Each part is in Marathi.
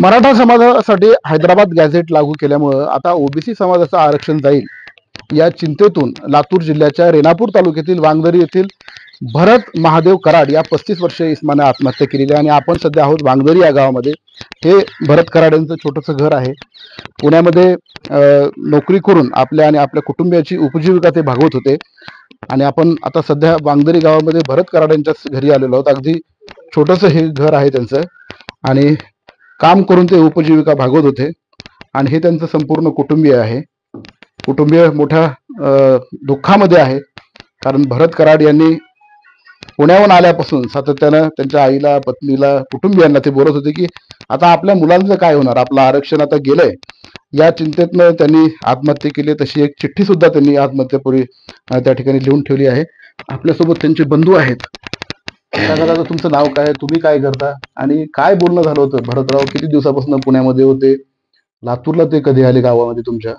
मराठा समाजासाठी हैदराबाद गॅझेट लागू केल्यामुळं आता ओबीसी समाजाचं आरक्षण जाईल या चिंतेतून लातूर जिल्ह्याच्या रेणापूर तालुक्यातील वांगदरी येथील भरत महादेव कराड या 35 वर्षीय इस्माने आत्महत्या केलेली आहे आणि आपण सध्या आहोत वांगदरी या गावामध्ये। हे भरत कराड यांचं छोटंसं घर आहे। पुण्यामध्ये नोकरी करून आपल्या आणि आपल्या कुटुंबियाची उपजीविका ते भागवत होते आणि आपण आता सध्या वांगदरी गावामध्ये भरत कराड यांच्या घरी आलेलो आहोत। अगदी छोटंसं हे घर आहे त्यांचं आणि काम करून ते उपजीविका भागवत होते आणि हे त्यांचं संपूर्ण कुटुंबीय आहे। कुटुंबीय मोठ्या दुःखामध्ये आहे, कारण भरत कराड यांनी पुण्याहून आल्यापासून सातत्यानं त्यांच्या आईला, पत्नीला, कुटुंबियांना ते बोलत होते की आता आपल्या मुलांचं काय होणार, आपलं आरक्षण आता गेलंय। या चिंतेतनं त्यांनी आत्महत्या केली। तशी एक चिठ्ठी सुद्धा त्यांनी आत्महत्येपूर्वी त्या ठिकाणी लिहून ठेवली आहे। आपल्यासोबत त्यांचे बंधू आहेत। दादा, तुमचं नाव काय, तुम्ही काय करता आणि काय बोलणं झालं होतं? भरतराव किती दिवसापासून पुण्यामध्ये होते, लातूरला ते कधी आले गावामध्ये तुमच्या,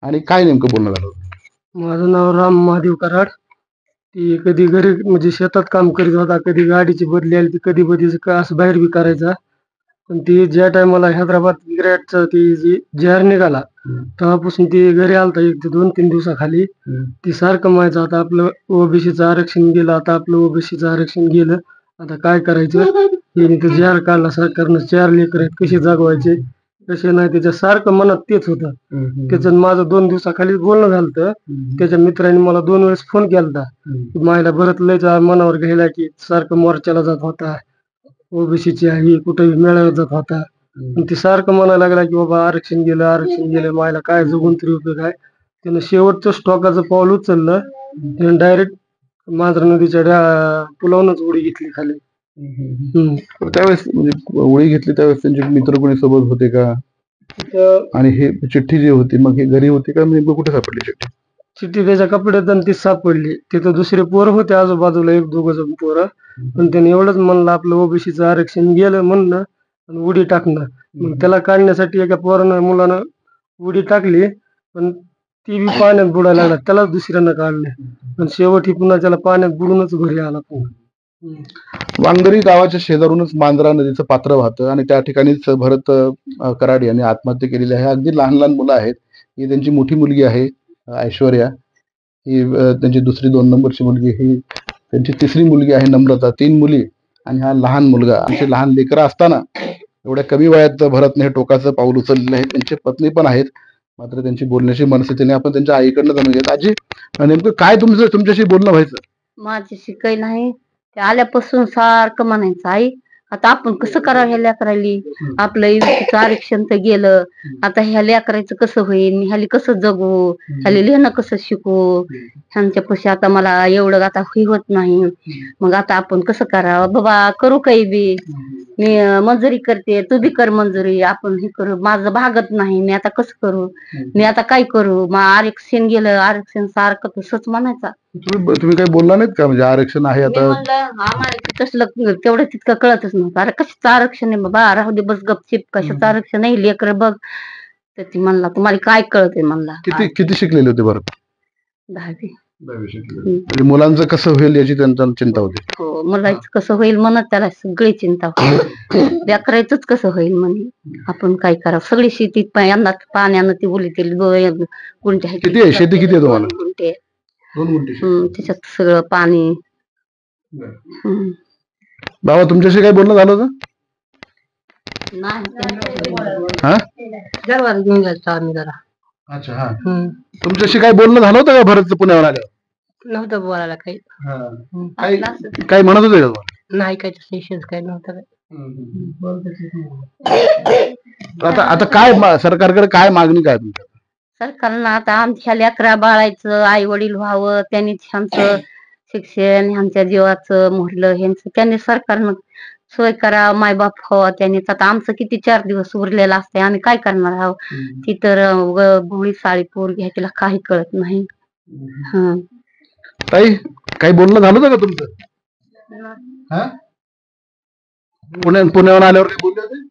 आणि काय नेमकं बोलणं झालं होतं? माझं नाव राम महादेव कराड। ती कधी घरी म्हणजे शेतात काम करीत होता, कधी गाडीची बदली आली, ती कधी बदली असं बाहेर बी करायचा। पण ती ज्या टायमाला हैदराबाद ग्रॅडचा ती जी जहर निघाला तेव्हापासून ती घरी आलता 1 ते 2-3 दिवसाखाली। ती सारखं म्हणायचं आता आपलं ओबीसीचं आरक्षण गेलं, आता आपलं ओबीसीचं आरक्षण गेलं, आता काय करायचं। हे तर जहर काढला सरकारनं, 4 लेकर आहेत, कसे जागवायचे कसे नाही, त्याच्या सारखं मनात तेच होतं। त्याचं माझं 2 दिवसाखाली बोलणं झालं। त्याच्या मित्रांनी मला 2 वेळेस फोन केलता, मायला भरत लयच मनावर घ्यायला की सारखं मोर्चाला जात होता, ओबीसीची आहे, कुठेही मेळाव्यात जात होता। ती सारखं म्हणायला लागला की बाबा आरक्षण गेलं, आरक्षण गेलं, मायला काय जगून तरी उपयोग आहे। त्यानं शेवटचं स्टॉकाचं पाऊल उचललं, त्यानं डायरेक्ट मांजरा नदीच्या पुलावूनच उडी घेतली खाली। त्यावेळेस म्हणजे उडी घेतली त्यावेळेस त्यांचे मित्र कोणी सोबत होते का? आणि हे चिठ्ठी जी होती मग हे घरी होती का, नेमकं कुठे सापडली चिठ्ठी? चिठ्ठी त्याच्या कपड्यात आणि ती सापडली। तिथं दुसरे पोरं होते आजूबाजूला, 1-2 जण पोरं, पण त्याने एवढंच म्हणलं आपलं ओबीसीचं आरक्षण गेलं म्हणणं आणि उडी टाकणं। मग त्याला काढण्यासाठी एका पोरानं मुलानं उडी टाकली, पण ती बी पाण्यात बुडायला लागला, त्याला दुसऱ्यानं काढलं आणि शेवटी पुन्हा त्याला पाण्यात बुडूनच घरी आला पुन्हा। वांगदरी गावाच्या शेजारूनच मांजरा नदीचं पात्र वाहतं आणि त्या ठिकाणीच भरत कराड यांनी आत्महत्या केलेली आहे। अगदी लहान लहान मुलं आहेत। ही त्यांची मोठी मुलगी आहे ऐश्वर्या, ही त्यांची दुसरी 2 नंबरची मुलगी, ही त्यांची तिसरी मुलगी आहे नम्रता। 3 मुली आणि हा लहान मुलगा। असे लहान लेकरं असताना एवढ्या कमी वयात भरतने हे टोकाचं पाऊल उचललेलं आहे। त्यांची पत्नी पण आहेत, मात्र त्यांची बोलण्याची मनस्थितीने आपण त्यांच्या आईकडनं जाणून घेत। आजी, नेमकं काय तुमच्याशी बोलणं व्हायचं? माझ्याशी काही नाही, ते आल्यापासून सारखं म्हणायचं आई आता आपण कसं करावं ह्या लेकराली, आपलं ओबीसीचं आरक्षण तर गेलं, आता ह्या लेकराचं कसं होईल, ह्याला कसं जगू, ह्याला लिहिणं कसं शिकू, ह्यांच्यापाशी आता मला एवढं आता होत नाही, मग आता आपण कसं करावं बाबा, करू काही बी, मी मंजुरी करते, तू बी कर मंजुरी, आपण हे करू, माझं भागत नाही, मी आता कसं करू, मी आता काय करू, मग आरक्षण गेलं, आरक्षण सारखं तसंच म्हणायचा। तुम्ही काही बोलला नाहीत का, म्हणजे आरक्षण आहे आता? आम्हाला तसलं तेवढं तितकं कळतच नव्हतं। अरे कशाचं आरक्षण आहे बाबा, राहू दे बस गपचिप, कशाचं आरक्षण आहे, लेकर बघ। तर ती म्हणला तुम्हाला काय कळतंय म्हणला। किती शिकलेले होते बरं? 10वी। म्हणजे मुलांचं कसं होईल याची त्यांना चिंता होती? हो, मुलाचं कसं होईल म्हणत त्याला सगळी चिंता होती, लेकरायचंच कसं होईल म्हणे, आपण काय करावं। सगळी शेतीत यंदा पाण्यानं ती उलटी गुंठे आहेत। किती आहे शेती, किती आहे तुम्हाला? 2 गुंठे। 2 गुंठे। त्याच्यात सगळं पाणी। बाबा, तुमच्याशी काय बोलणं झालं होतं? जरवान घेऊन जायचं आम्ही जरा। अच्छा, हा। तुमच्याशी काय बोलणं झालं होतं का भरतचं पुण्यावर आल्यावर? नव्हतं बोलायला काही। काय म्हणत होते का? नाही, काही तसं काही नव्हतं। आता काय सरकारकडे काय मागणी काय तुमच्या? सरकारनं आता आमच्या लेकरा बाळायचं आई वडील व्हावं, त्यांनी ह्यांचं शिक्षण, ह्यांच्या जीवाचं मोडलं, ह्यांचं त्यांनी सरकारनं सोय करा, मायबाप व्हावा त्यांनी। आता आमचं किती 4 दिवस उरलेलं असतंय, आम्ही काय करणार आहोत? ती तर भोळी साळी पोरगी आहे, तिला काही कळत नाही। ताई, काही बोलणं झालं होतं का तुमचं? पुण्यावर आल्यावर काही बोलले होते?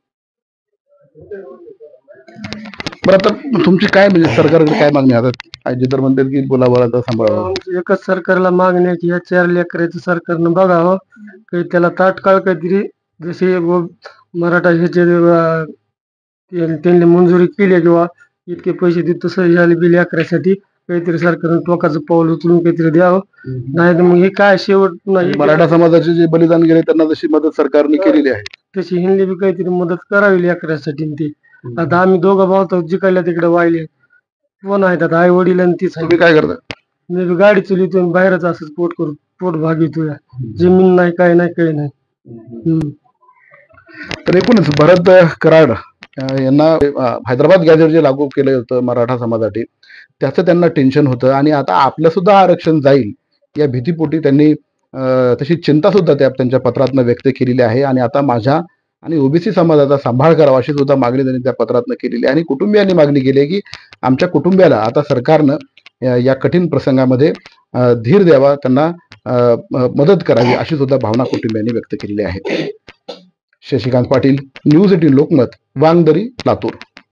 बरं, आता तुमची काय म्हणजे सरकारकडे काय मागणी? आता आजी तर म्हणतात की बोला सांभाळावं। एकच सरकारला मागणी आहे की या 4 लेकराचं सरकारनं बघावं, की त्याला तात्काळ काहीतरी, जसे मराठा ह्याचे त्यांनी मंजुरी केली किंवा इतके पैसे देत तसं याला बी लेकरासाठी काहीतरी सरकारनं टोकाचं पाऊल उचलून काहीतरी द्यावं. नाही तर मग हे काय शेवट नाही मराठा समाजाचे जे बलिदान गेले त्यांना जशी मदत सरकारने केलेली आहे. तशी ह्यांनी बी काहीतरी मदत करावी लेकरासाठी. ते आता आम्ही दोघं भाऊ तर जिकायला तिकडे वाहिले कोण आहेत आता आई वडील आणि तीच आहे. तुम्ही काय करता? मी बी गाडी चलितो आणि बाहेरच असंच पोट भागितोय. जमीन नाही काय नाही काही नाही. तर एकूणच भरत कराड यांना हैदराबाद गॅझेट जे लागू केलं होतं मराठा समाजासाठी त्याचं त्यांना टेन्शन होतं आणि आता आपलं सुद्धा आरक्षण जाईल या भीतीपोटी त्यांनी तशी चिंता सुद्धा त्यांच्या पत्रातनं व्यक्त केलेली आहे. आणि आता माझ्या आणि ओबीसी समाजाचा सांभाळ करावा अशी सुद्धा मागणी त्यांनी त्या पत्रातनं केलेली आहे. आणि कुटुंबियांनी मागणी केली आहे की आमच्या कुटुंबियाला आता सरकारनं या कठीण प्रसंगामध्ये धीर द्यावा, त्यांना मदत करावी अशी सुद्धा भावना कुटुंबियांनी व्यक्त केलेली आहे. शशिकांत पाटील, न्यूज 18 लोकमत, वांगदरी, लातूर.